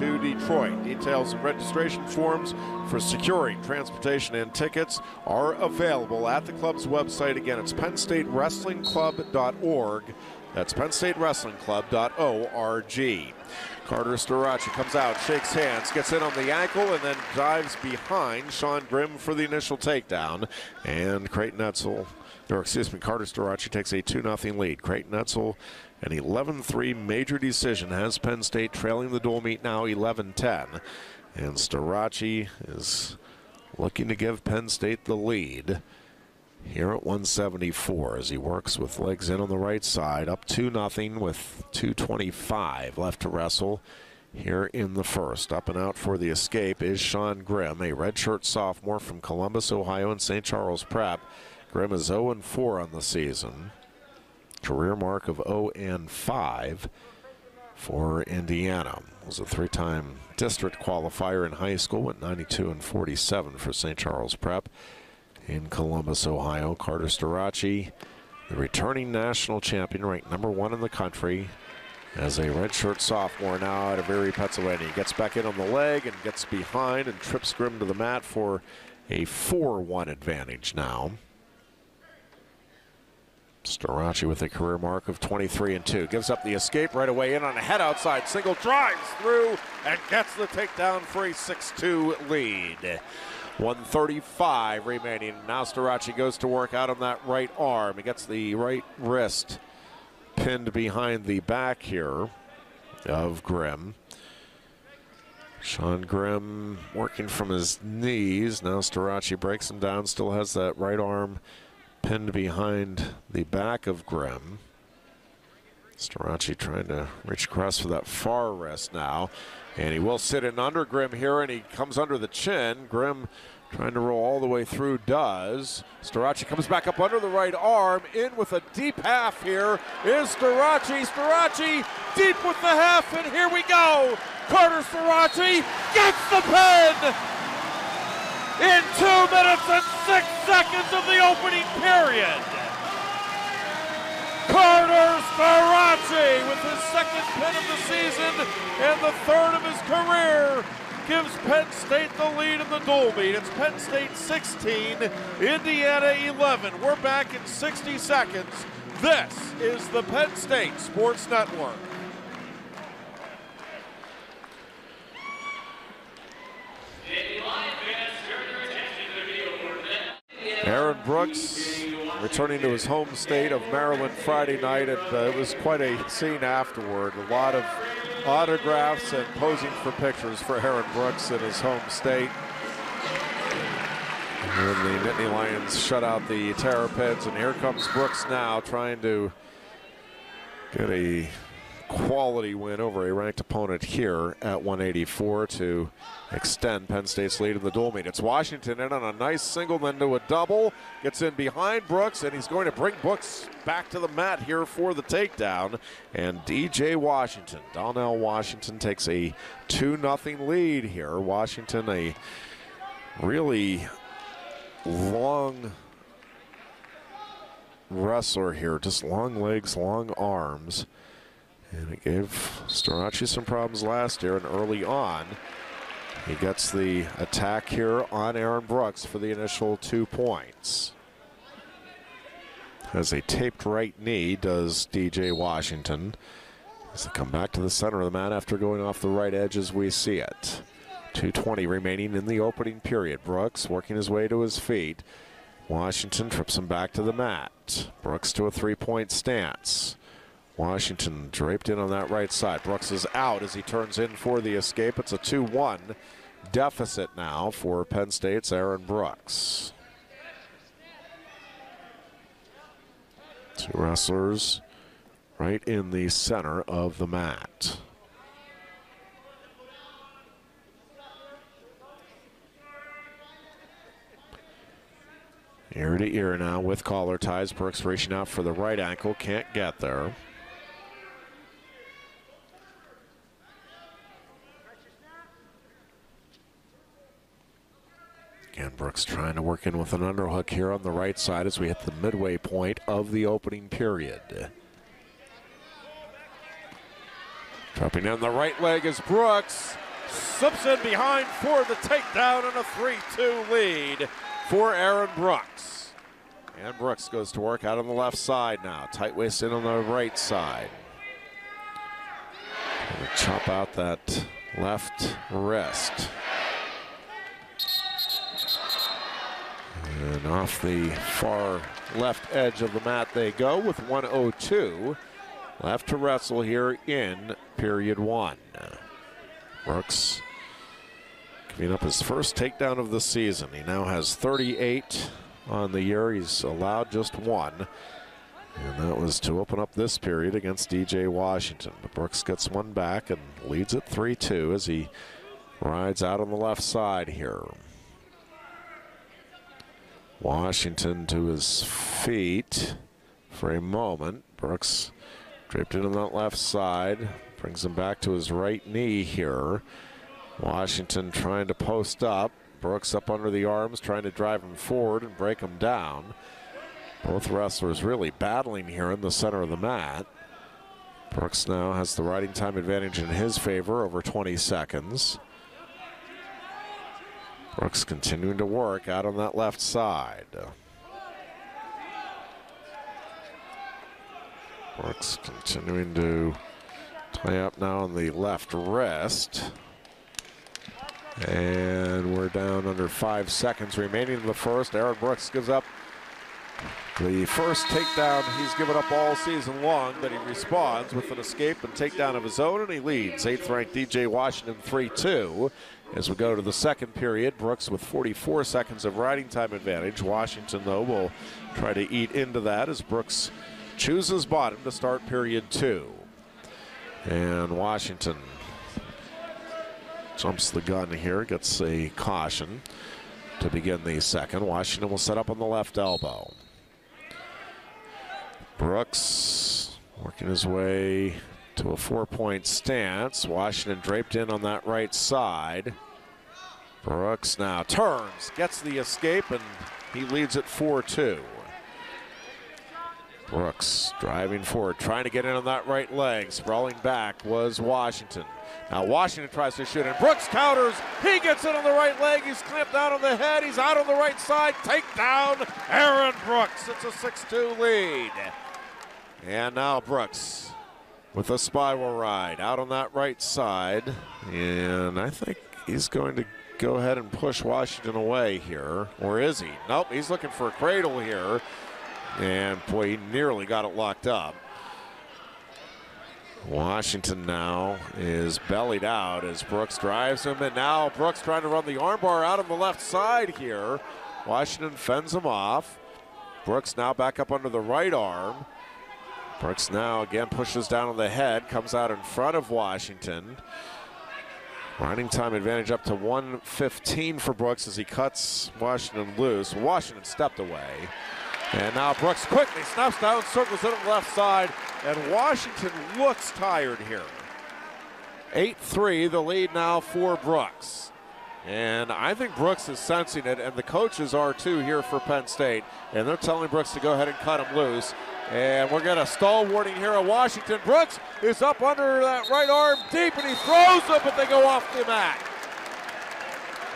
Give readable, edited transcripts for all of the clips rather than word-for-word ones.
to Detroit. Details and registration forms for securing transportation and tickets are available at the club's website. Again, it's PennStateWrestlingClub.org. That's PennStateWrestlingClub.org. Carter Starocci comes out, shakes hands, gets in on the ankle, and then dives behind Sean Grimm for the initial takedown. And Carter Starocci takes a 2-0 lead. Creighton Etzel, an 11-3 major decision, has Penn State trailing the dual meet now 11-10. And Starocci is looking to give Penn State the lead here at 174 as he works with legs in on the right side, up 2-0 with 2:25 left to wrestle here in the first. Up and out for the escape is Sean Grimm, a redshirt sophomore from Columbus, Ohio and St. Charles Prep. Grimm is 0-4 on the season. Career mark of 0-5 for Indiana. Was a 3-time district qualifier in high school, went 92-47 for St. Charles Prep. In Columbus, Ohio, Carter Starocci, the returning national champion, ranked #1 in the country, as a redshirt sophomore now out of Erie, Pennsylvania. He gets back in on the leg and gets behind and trips Grimm to the mat for a 4-1 advantage now. Starocci with a career mark of 23-2. Gives up the escape right away in on a head outside single, drives through and gets the takedown for a 6-2 lead. 1:35 remaining. Now Starocci goes to work out on that right arm. He gets the right wrist pinned behind the back here of Grimm. Sean Grimm working from his knees. Now Starocci breaks him down, still has that right arm pinned behind the back of Grimm. Starocci trying to reach across for that far wrist now. And he will sit in under Grimm here, and he comes under the chin. Grimm trying to roll all the way through, does. Starocci comes back up under the right arm. In with a deep half here is Starocci. Starocci deep with the half, and here we go. Carter Starocci gets the pin in 2 minutes and 6 seconds of the opening period. Carter Starocci with his second pin of the season and the third of his career gives Penn State the lead in the dual meet. It's Penn State 16, Indiana 11. We're back in 60 seconds. This is the Penn State Sports Network. Aaron Brooks returning to his home state of Maryland Friday night, and it was quite a scene afterward. A lot of autographs and posing for pictures for Aaron Brooks in his home state. And the Nittany Lions shut out the Terrapins, and here comes Brooks now trying to get a quality win over a ranked opponent here at 184 to extend Penn State's lead in the dual meet. It's Washington in on a nice single, then to a double. Gets in behind Brooks, and he's going to bring Brooks back to the mat here for the takedown. And DJ Washington, Donnell Washington, takes a 2-0 lead here. Washington, a really long wrestler here, just long legs, long arms. And it gave Starocci some problems last year, and early on, he gets the attack here on Aaron Brooks for the initial 2 points. Has a taped right knee, does DJ Washington. As they come back to the center of the mat after going off the right edge as we see it. 2:20 remaining in the opening period. Brooks working his way to his feet. Washington trips him back to the mat. Brooks to a 3-point stance. Washington draped in on that right side. Brooks is out as he turns in for the escape. It's a 2-1 deficit now for Penn State's Aaron Brooks. 2 wrestlers right in the center of the mat. Ear to ear now with collar ties. Brooks reaching out for the right ankle, can't get there. Again, Brooks trying to work in with an underhook here on the right side as we hit the midway point of the opening period. Dropping down the right leg is Brooks. slips in behind for the takedown and a 3-2 lead for Aaron Brooks. And Brooks goes to work out on the left side now. Tight waist in on the right side. Gonna chop out that left wrist. And off the far left edge of the mat they go with 1:02 left to wrestle here in period 1. Brooks giving up his first takedown of the season. He now has 38 on the year. He's allowed just 1. And that was to open up this period against DJ Washington. But Brooks gets one back and leads it 3-2 as he rides out on the left side here. Washington to his feet for a moment. Brooks draped in on that left side. Brings him back to his right knee here. Washington trying to post up. Brooks up under the arms, trying to drive him forward and break him down. Both wrestlers really battling here in the center of the mat. Brooks now has the riding time advantage in his favor, over 20 seconds. Brooks continuing to work out on that left side. Brooks continuing to tie up now on the left wrist. And we're down under 5 seconds remaining in the first. Aaron Brooks gives up the first takedown he's given up all season long, but he responds with an escape and takedown of his own, and he leads 8th-ranked DJ Washington 3-2. As we go to the second period, Brooks with 44 seconds of riding time advantage. Washington, though, will try to eat into that as Brooks chooses bottom to start period 2. And Washington jumps the gun here, gets a caution to begin the second. Washington will set up on the left elbow. Brooks working his way to a 4-point stance. Washington draped in on that right side. Brooks now turns, gets the escape, and he leads it 4-2. Brooks driving forward, trying to get in on that right leg. Sprawling back was Washington. Now Washington tries to shoot, and Brooks counters. He gets in on the right leg. He's clamped down on the head. He's out on the right side. Takedown, Aaron Brooks. It's a 6-2 lead. And now Brooks with a spiral ride out on that right side. And I think he's going to go ahead and push Washington away here. Or is he? Nope, he's looking for a cradle here. And boy, he nearly got it locked up. Washington now is bellied out as Brooks drives him, and now Brooks trying to run the armbar out on the left side here. Washington fends him off. Brooks now back up under the right arm. Brooks now again pushes down on the head, comes out in front of Washington. Riding time advantage up to 1:15 for Brooks as he cuts Washington loose. Washington stepped away. And now Brooks quickly snaps down, circles in on the left side, and Washington looks tired here. 8-3, the lead now for Brooks. And I think Brooks is sensing it, and the coaches are too here for Penn State. And they're telling Brooks to go ahead and cut him loose. And we're getting a stall warning here at Washington. Brooks is up under that right arm deep, and he throws it, but they go off the mat.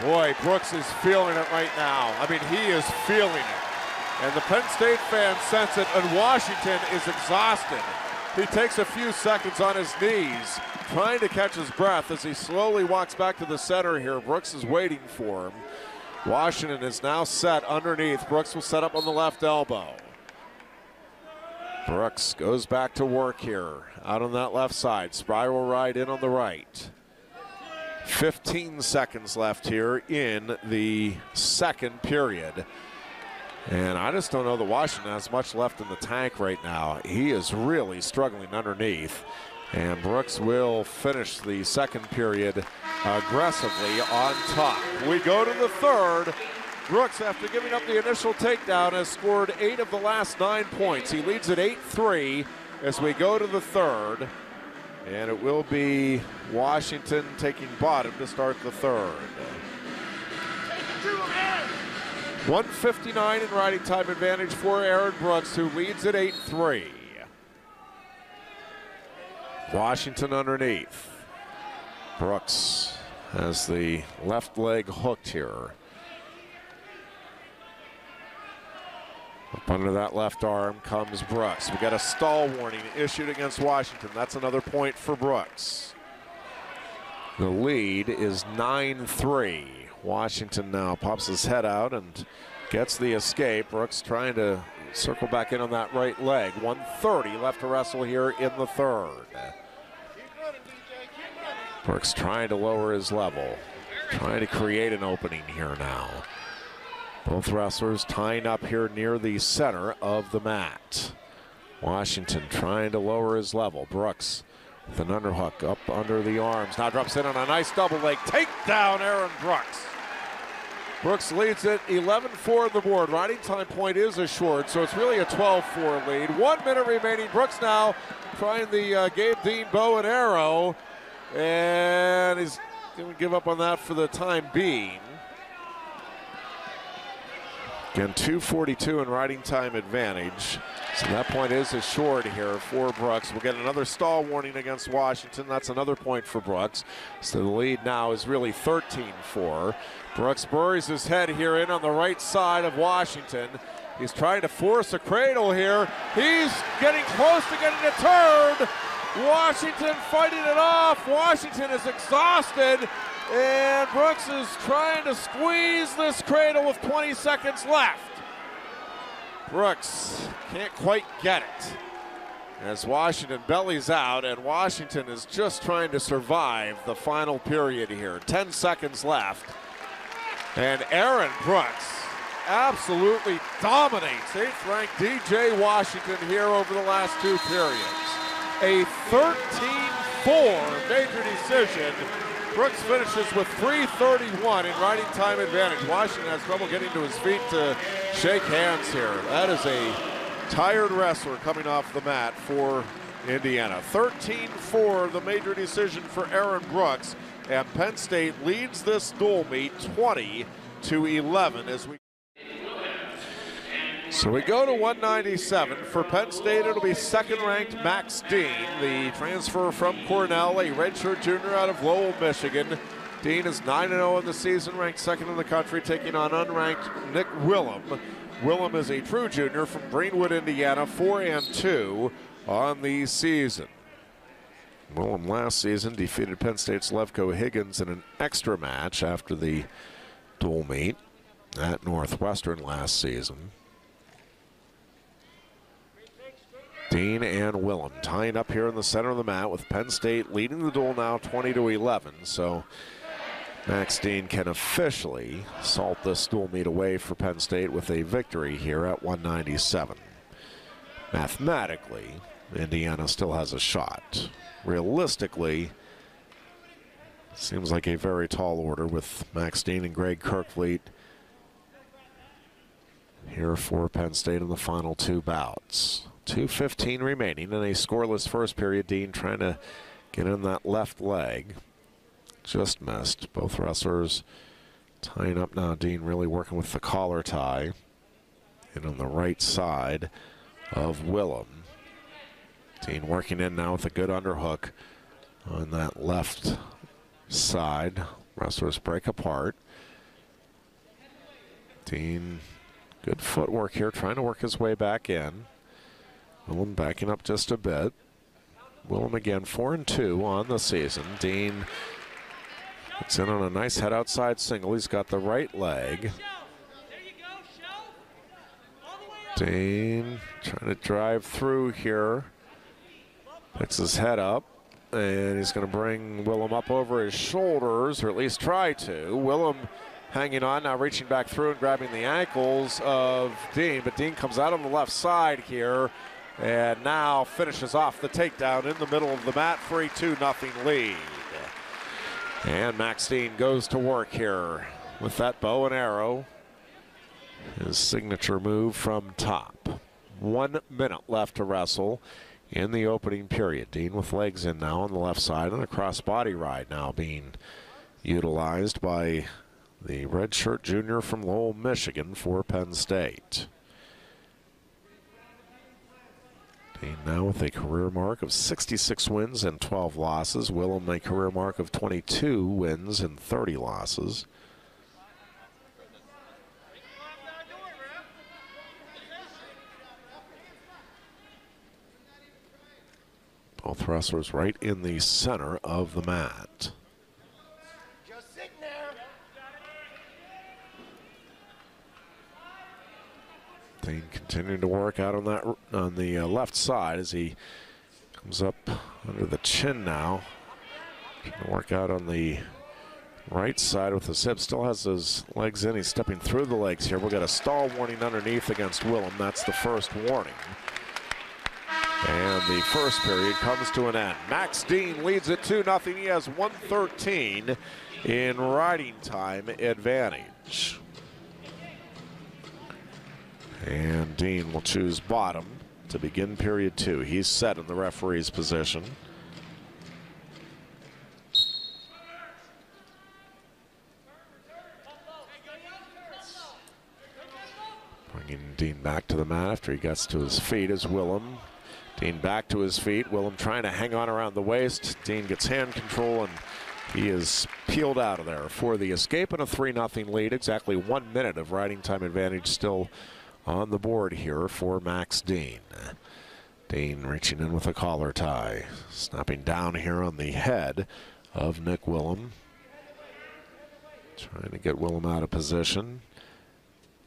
Boy, Brooks is feeling it right now. I mean, he is feeling it. And the Penn State fans sense it, and Washington is exhausted. He takes a few seconds on his knees, trying to catch his breath as he slowly walks back to the center here. Brooks is waiting for him. Washington is now set underneath. Brooks will set up on the left elbow. Brooks goes back to work here, out on that left side. Spiral ride in on the right. 15 seconds left here in the second period. And I just don't know that Washington has much left in the tank right now. He is really struggling underneath. And Brooks will finish the second period aggressively on top. We go to the third. Brooks, after giving up the initial takedown, has scored 8 of the last 9 points. He leads at 8-3 as we go to the third. And it will be Washington taking bottom to start the third. 1:59 in riding time advantage for Aaron Brooks, who leads at 8-3. Washington underneath. Brooks has the left leg hooked here. Up under that left arm comes Brooks. We got a stall warning issued against Washington. That's another point for Brooks. The lead is 9-3. Washington now pops his head out and gets the escape. Brooks trying to circle back in on that right leg. 1:30 left to wrestle here in the third. Brooks trying to lower his level, trying to create an opening here now. Both wrestlers tying up here near the center of the mat. Washington trying to lower his level. Brooks with an underhook up under the arms. Now drops in on a nice double leg takedown, Aaron Brooks. Brooks leads it 11-4 on the board. Riding time point is a short, so it's really a 12-4 lead. 1 minute remaining. Brooks now trying the Gabe Dean bow and arrow, and he's going to give up on that for the time being. Again, 2:42 in riding time advantage. So that point is a short here for Brooks. We'll get another stall warning against Washington. That's another point for Brooks. So the lead now is really 13-4. Brooks buries his head here in on the right side of Washington. He's trying to force a cradle here. He's getting close to getting it turned. Washington fighting it off. Washington is exhausted. And Brooks is trying to squeeze this cradle with 20 seconds left. Brooks can't quite get it as Washington bellies out, and Washington is just trying to survive the final period here. 10 seconds left. And Aaron Brooks absolutely dominates 8th-ranked DJ Washington here over the last two periods. A 13-4 major decision. Brooks finishes with 3:31 in riding time advantage. Washington has trouble getting to his feet to shake hands here. That is a tired wrestler coming off the mat for Indiana. 13-4, the major decision for Aaron Brooks. And Penn State leads this dual meet 20-11 as we. So we go to 197. For Penn State, it'll be second-ranked Max Dean, the transfer from Cornell, a redshirt junior out of Lowell, Michigan. Dean is 9-0 in the season, ranked second in the country, taking on unranked Nick Willham. Willham is a true junior from Greenwood, Indiana, 4-2 on the season. Willham last season defeated Penn State's Levko Higgins in an extra match after the dual meet at Northwestern last season. Dean and Willham tying up here in the center of the mat with Penn State leading the duel now 20-11. So Max Dean can officially salt this dual meet away for Penn State with a victory here at 197. Mathematically, Indiana still has a shot. Realistically, seems like a very tall order with Max Dean and Greg Kervliet here for Penn State in the final two bouts. 2:15 remaining in a scoreless first period. Dean trying to get in that left leg. Just missed. Both wrestlers tying up now. Dean really working with the collar tie. And on the right side of Willham. Dean working in now with a good underhook on that left side. Wrestlers break apart. Dean, good footwork here, trying to work his way back in. Willham backing up just a bit. Willham again 4-2 on the season. Dean gets in on a nice head outside single. He's got the right leg. Dean trying to drive through here. Picks his head up, and he's going to bring Willham up over his shoulders, or at least try to. Willham hanging on, now reaching back through and grabbing the ankles of Dean, but Dean comes out on the left side here, and now finishes off the takedown in the middle of the mat for a 2-0 lead. And Max Dean goes to work here with that bow and arrow. His signature move from top. 1 minute left to wrestle in the opening period. Dean with legs in now on the left side, and a cross-body ride now being utilized by the redshirt junior from Lowell, Michigan for Penn State. Dean now with a career mark of 66 wins and 12 losses. Willham a career mark of 22 wins and 30 losses. Both wrestlers right in the center of the mat. Just sitting there. Dean continuing to work out on the left side as he comes up under the chin now. Trying to work out on the right side with his hip. Still has his legs in. He's stepping through the legs here. We'll get a stall warning underneath against Willham. That's the first warning. And the first period comes to an end. Max Dean leads it 2-0. He has 1:13 in riding time advantage. And Dean will choose bottom to begin period 2. He's set in the referee's position. Bringing Dean back to the mat after he gets to his feet is Willham. Dean back to his feet. Willham trying to hang on around the waist. Dean gets hand control, and he is peeled out of there for the escape and a 3-0 lead. Exactly 1 minute of riding time advantage still on the board here for Max Dean. Dean reaching in with a collar tie. Snapping down here on the head of Nick Willham. Trying to get Willham out of position.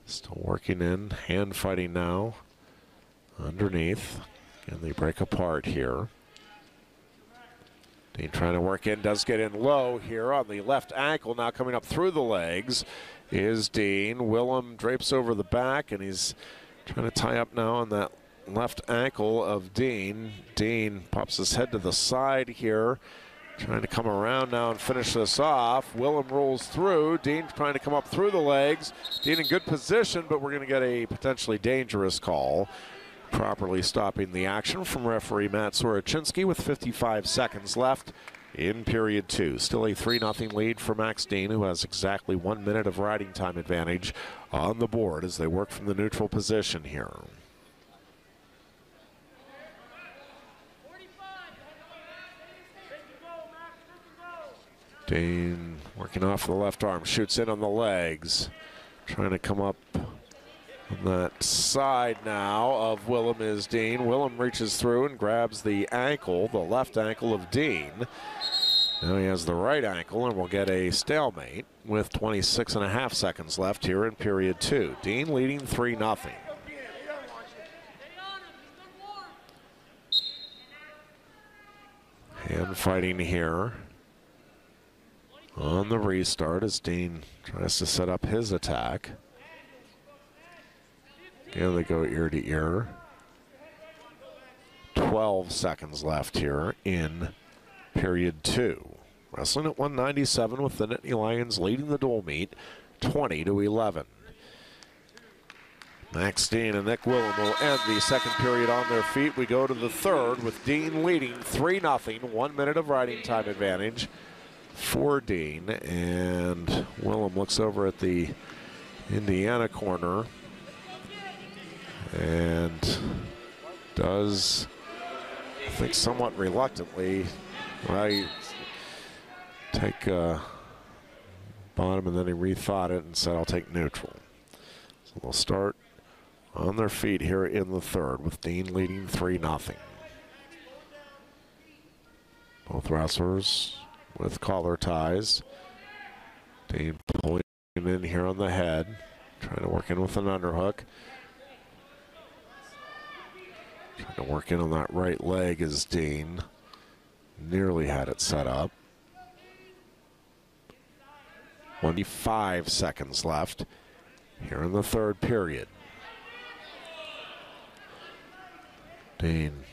Still working in. Hand fighting now underneath. And they break apart here. Dean trying to work in, does get in low here on the left ankle. Now coming up through the legs is Dean. Willham drapes over the back, and he's trying to tie up now on that left ankle of Dean. Dean pops his head to the side here, trying to come around now and finish this off. Willham rolls through. Dean trying to come up through the legs. Dean in good position, but we're going to get a potentially dangerous call. Properly stopping the action from referee Matt Sorochinski with 55 seconds left in period 2. Still a 3-0 lead for Max Dean, who has exactly 1 minute of riding time advantage on the board as they work from the neutral position here. Dean working off the left arm, shoots in on the legs, trying to come up on that side now of Willham is Dean. Willham reaches through and grabs the ankle, the left ankle of Dean. Now he has the right ankle, and we'll get a stalemate with 26.5 seconds left here in period 2. Dean leading 3-0. Hand fighting here on the restart as Dean tries to set up his attack. Again, they go ear to ear. 12 seconds left here in period 2. Wrestling at 197 with the Nittany Lions leading the dual meet 20-11. Max Dean and Nick Willham will end the second period on their feet. We go to the third with Dean leading 3-0. 1 minute of riding time advantage for Dean. And Willham looks over at the Indiana corner and does, I think somewhat reluctantly, take bottom, and then he rethought it and said, I'll take neutral. So they'll start on their feet here in the third with Dean leading 3-0. Both wrestlers with collar ties. Dean pulling in here on the head, trying to work in with an underhook. Trying to work in on that right leg as Dean nearly had it set up. 25 seconds left here in the third period. Dean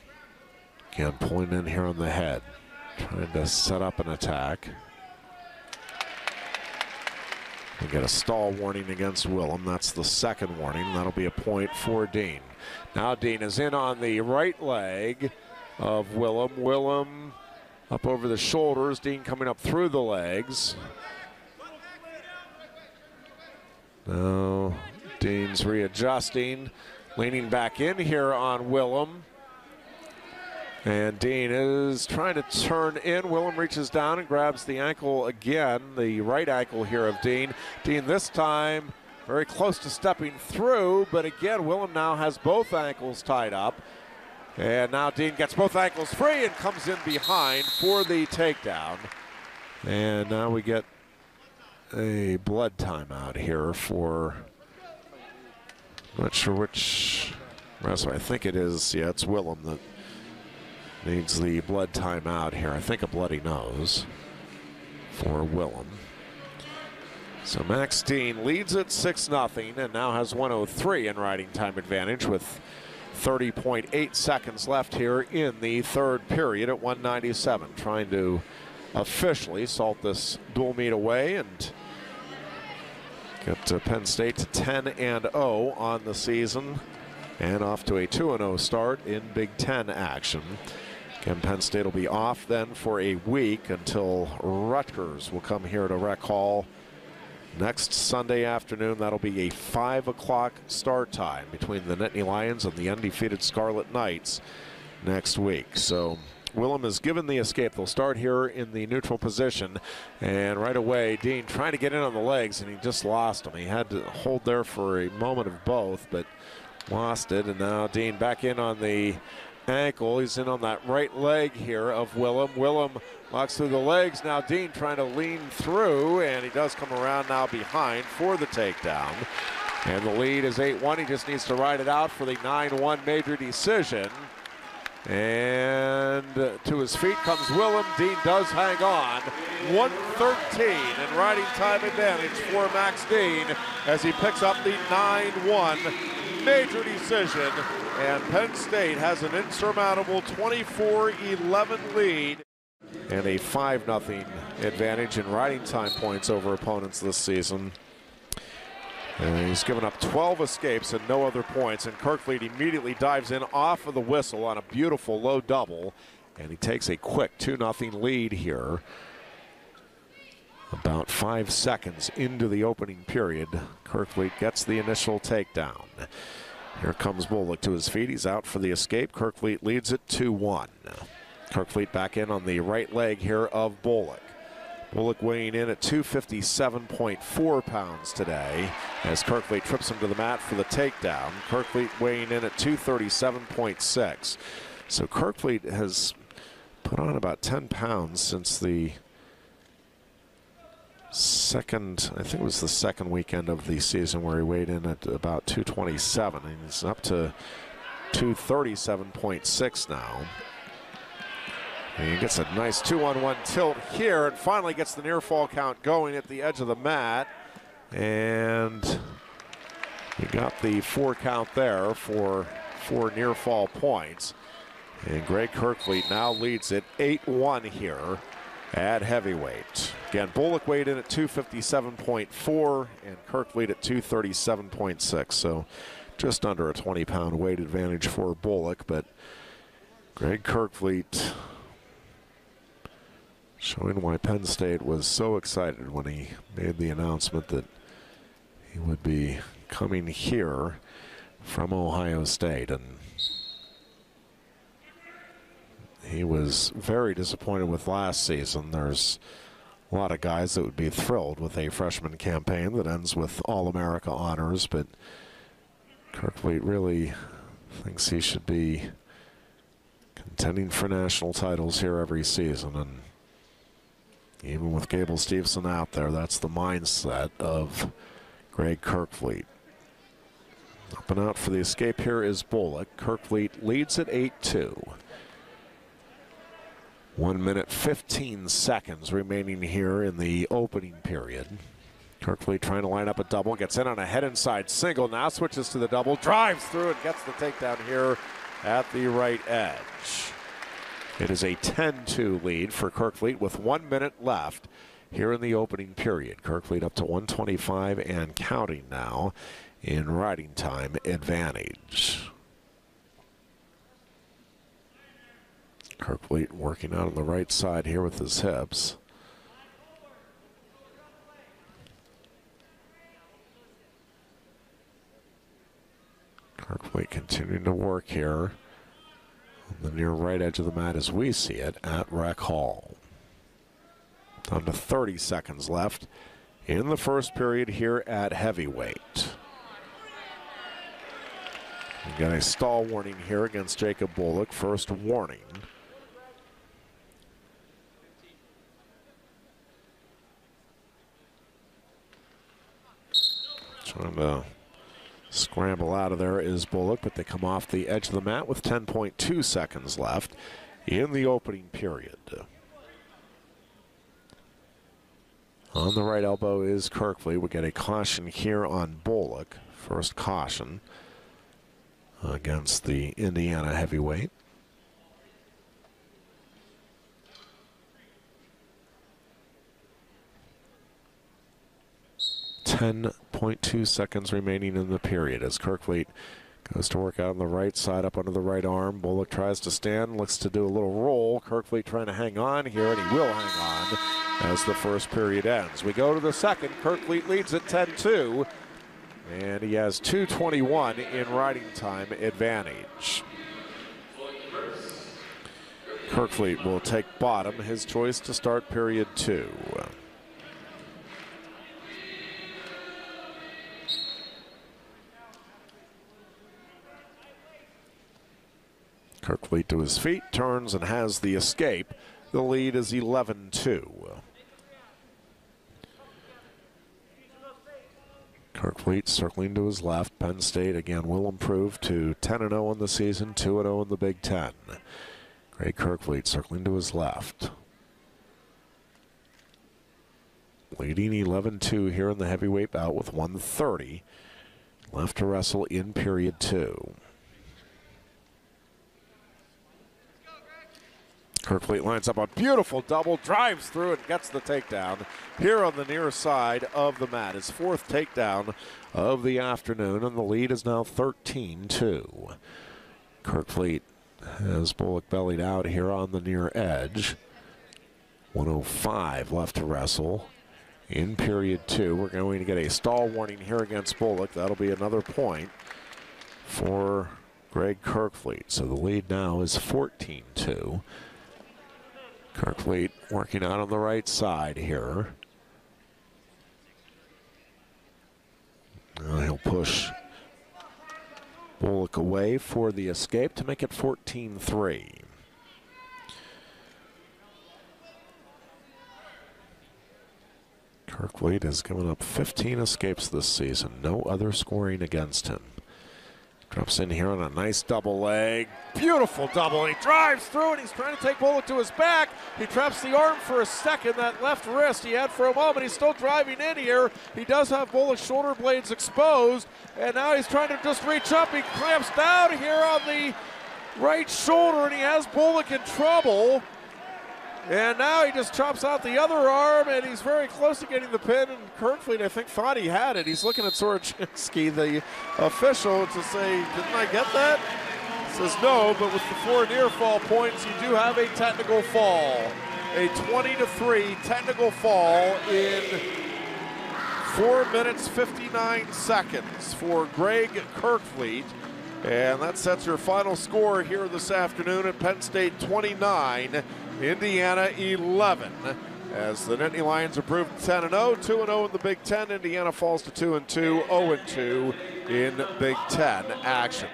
again pulling in here on the head, trying to set up an attack. We get a stall warning against Willham. That's the second warning. That'll be a point for Dean. Now Dean is in on the right leg of Willham. Willham up over the shoulders. Dean coming up through the legs. Now Dean's readjusting, leaning back in here on Willham. And Dean is trying to turn in. Willham reaches down and grabs the ankle again, the right ankle here of Dean. Dean this time very close to stepping through, but again, Willham now has both ankles tied up. And now Dean gets both ankles free and comes in behind for the takedown. And now we get a blood timeout here for, I'm not sure which wrestler. I think it is, yeah, it's Willham that needs the blood timeout here. I think a bloody nose for Willham. So Max Dean leads it 6-0 and now has 1:03 in riding time advantage with 30.8 seconds left here in the third period at 197. Trying to officially salt this dual meet away and get Penn State to 10-0 on the season and off to a 2-0 start in Big Ten action. Again, Penn State will be off then for a week until Rutgers will come here to Rec Hall next Sunday afternoon. That'll be a 5 o'clock start time between the Nittany Lions and the undefeated Scarlet Knights next week. So Willham is given the escape. They'll start here in the neutral position. And right away, Dean trying to get in on the legs, and he just lost him. He had to hold there for a moment of both, but lost it. And now Dean back in on the ankle. He's in on that right leg here of Willham. Willham locks through the legs. Now Dean trying to lean through, and he does come around now behind for the takedown. And the lead is 8-1. He just needs to ride it out for the 9-1 major decision. And to his feet comes Willham. Dean does hang on. 1:13 in riding time advantage for Max Dean as he picks up the 9-1 major decision. And Penn State has an insurmountable 24-11 lead and a 5-0 advantage in riding time points over opponents this season. And he's given up 12 escapes and no other points, and Kervliet immediately dives in off of the whistle on a beautiful low double, and he takes a quick 2-0 lead here. About 5 seconds into the opening period, Kervliet gets the initial takedown. Here comes Bullock to his feet. He's out for the escape. Kervliet leads it 2-1. Kervliet back in on the right leg here of Bullock. Bullock weighing in at 257.4 pounds today as Kervliet trips him to the mat for the takedown. Kervliet weighing in at 237.6. So Kervliet has put on about 10 pounds since the second, I think it was the second weekend of the season where he weighed in at about 227. And he's up to 237.6 now. And he gets a nice 2-on-1 tilt here and finally gets the near fall count going at the edge of the mat. And he got the 4 count there for 4 near fall points. And Greg Kervliet now leads it 8-1 here at heavyweight. Again, Bullock weighed in at 257.4 and Kervliet at 237.6. So just under a 20-pound weight advantage for Bullock, but Greg Kervliet showing why Penn State was so excited when he made the announcement that he would be coming here from Ohio State. And he was very disappointed with last season. There's a lot of guys that would be thrilled with a freshman campaign that ends with All-America honors, but Kervliet really thinks he should be contending for national titles here every season. And even with Gable Steveson out there, that's the mindset of Greg Kervliet. Up and out for the escape here is Bullock. Kervliet leads at 8-2. 1 minute 15 seconds remaining here in the opening period. Kervliet trying to line up a double, gets in on a head inside single, now switches to the double, drives through and gets the takedown here at the right edge. It is a 10-2 lead for Kervliet with 1 minute left here in the opening period. Kervliet up to 125 and counting now in riding time advantage. Kervliet working out on the right side here with his hips. Kervliet continuing to work here on the near right edge of the mat as we see it at Rec Hall. Down to 30 seconds left in the first period here at heavyweight. We got a stall warning here against Jacob Bullock. First warning. Trying to scramble out of there is Bullock, but they come off the edge of the mat with 10.2 seconds left in the opening period. On the right elbow is Kervliet. We get a caution here on Bullock. First caution against the Indiana heavyweight. .2 seconds remaining in the period as Kervliet goes to work out on the right side up under the right arm. Bullock tries to stand, looks to do a little roll. Kervliet trying to hang on here, and he will hang on as the first period ends. We go to the second. Kervliet leads at 10-2, and he has 2:21 in riding time advantage. Kervliet will take bottom, his choice to start period 2. Kervliet to his feet, turns and has the escape. The lead is 11-2. Kervliet circling to his left. Penn State again will improve to 10-0 in the season, 2-0 in the Big Ten. Greg Kervliet circling to his left. Leading 11-2 here in the heavyweight bout with 1:30 left to wrestle in period 2. Kervliet lines up a beautiful double, drives through and gets the takedown here on the near side of the mat. His fourth takedown of the afternoon, and the lead is now 13-2. Kervliet has Bullock bellied out here on the near edge. 1:05 left to wrestle in period 2. We're going to get a stall warning here against Bullock. That'll be another point for Greg Kervliet. So the lead now is 14-2. Kervliet working out on the right side here. Now he'll push Bullock away for the escape to make it 14-3. Kervliet has given up 15 escapes this season. No other scoring against him. Drops in here on a nice double leg. Beautiful double. He drives through and he's trying to take Bullock to his back. He traps the arm for a second. That left wrist he had for a moment. He's still driving in here. He does have Bullock's shoulder blades exposed. And now he's trying to just reach up. He clamps down here on the right shoulder and he has Bullock in trouble. And now he just chops out the other arm, and he's very close to getting the pin. And Kervliet, I think, thought he had it. He's looking at Starocci, the official, to say, didn't I get that? He says no, but with the 4 near fall points, you do have a technical fall. A 20-3 technical fall in 4 minutes, 59 seconds for Greg Kervliet. And that sets your final score here this afternoon at Penn State 29. Indiana 11, as the Nittany Lions improved 10-0, 2-0 in the Big Ten. Indiana falls to 2-2, 0-2 in Big Ten action.